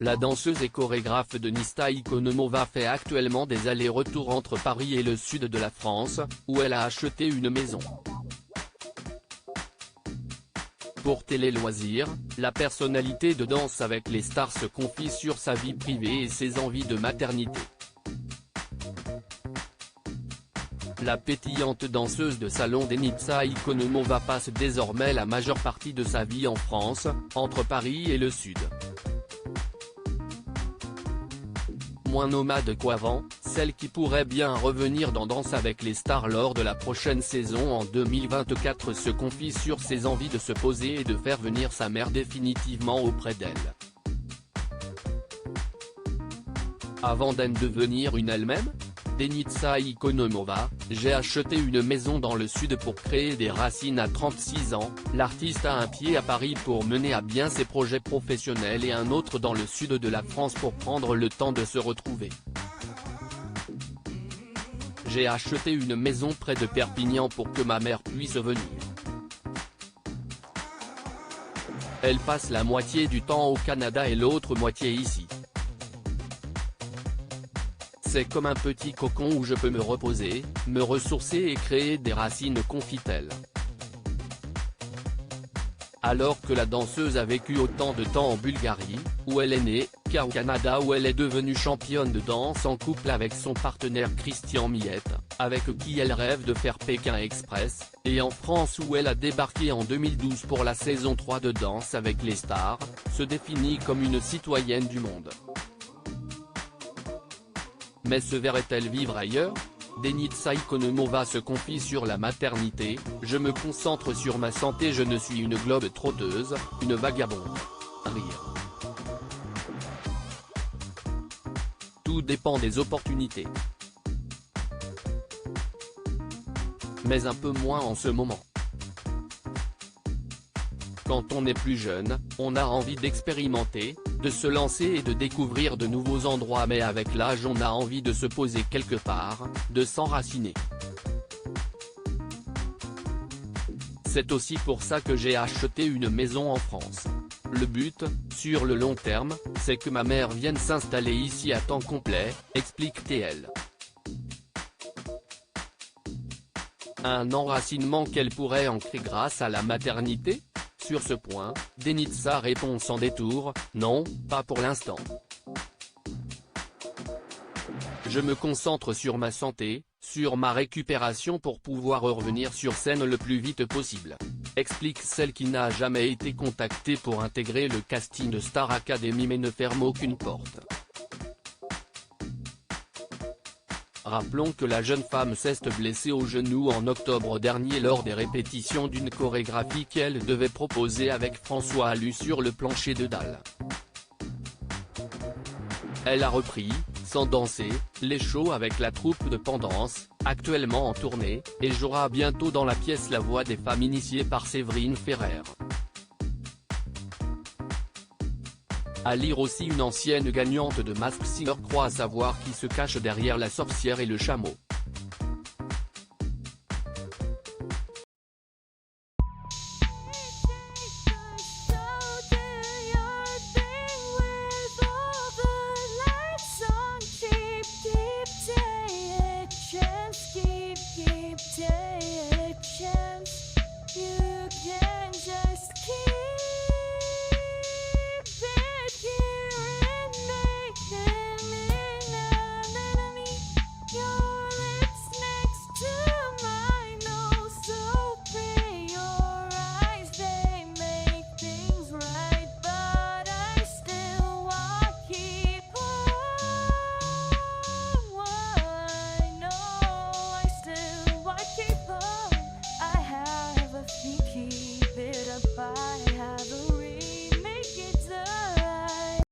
La danseuse et chorégraphe Denisa Ikonomova fait actuellement des allers-retours entre Paris et le sud de la France, où elle a acheté une maison. Pour Télé Loisirs, la personnalité de Danse avec les stars se confie sur sa vie privée et ses envies de maternité. La pétillante danseuse de salon Denisa Ikonomova passe désormais la majeure partie de sa vie en France, entre Paris et le sud. Moins nomade qu'avant, celle qui pourrait bien revenir dans Danse avec les stars lors de la prochaine saison en 2024 se confie sur ses envies de se poser et de faire venir sa mère définitivement auprès d'elle. Avant d'en devenir une elle-même, Denisa Ikonomova, j'ai acheté une maison dans le sud pour créer des racines à 36 ans, l'artiste a un pied à Paris pour mener à bien ses projets professionnels et un autre dans le sud de la France pour prendre le temps de se retrouver. J'ai acheté une maison près de Perpignan pour que ma mère puisse venir. Elle passe la moitié du temps au Canada et l'autre moitié ici. C'est comme un petit cocon où je peux me reposer, me ressourcer et créer des racines, confie-t-elle. Alors que la danseuse a vécu autant de temps en Bulgarie, où elle est née, qu'au Canada où elle est devenue championne de danse en couple avec son partenaire Christian Miette, avec qui elle rêve de faire Pékin Express, et en France où elle a débarqué en 2012 pour la saison 3 de Danse avec les stars, se définit comme une citoyenne du monde. Mais se verrait-elle vivre ailleurs? Denisa Ikonomova se confie sur la maternité, je me concentre sur ma santé, je ne suis une globe-trotteuse, une vagabonde. Rire. Tout dépend des opportunités. Mais un peu moins en ce moment. Quand on est plus jeune, on a envie d'expérimenter, de se lancer et de découvrir de nouveaux endroits, mais avec l'âge on a envie de se poser quelque part, de s'enraciner. C'est aussi pour ça que j'ai acheté une maison en France. Le but, sur le long terme, c'est que ma mère vienne s'installer ici à temps complet, explique-t-elle. Un enracinement qu'elle pourrait ancrer grâce à la maternité? Sur ce point, Denisa répond sans détour, non, pas pour l'instant. Je me concentre sur ma santé, sur ma récupération pour pouvoir revenir sur scène le plus vite possible, explique celle qui n'a jamais été contactée pour intégrer le casting de Star Academy mais ne ferme aucune porte. Rappelons que la jeune femme s'est blessée au genou en octobre dernier lors des répétitions d'une chorégraphie qu'elle devait proposer avec François Allu sur le plancher de Dalles. Elle a repris, sans danser, les shows avec la troupe de Pendance, actuellement en tournée, et jouera bientôt dans la pièce La Voix des femmes initiée par Séverine Ferrer. À lire aussi, une ancienne gagnante de Masked Singer croit savoir qui se cache derrière la sorcière et le chameau.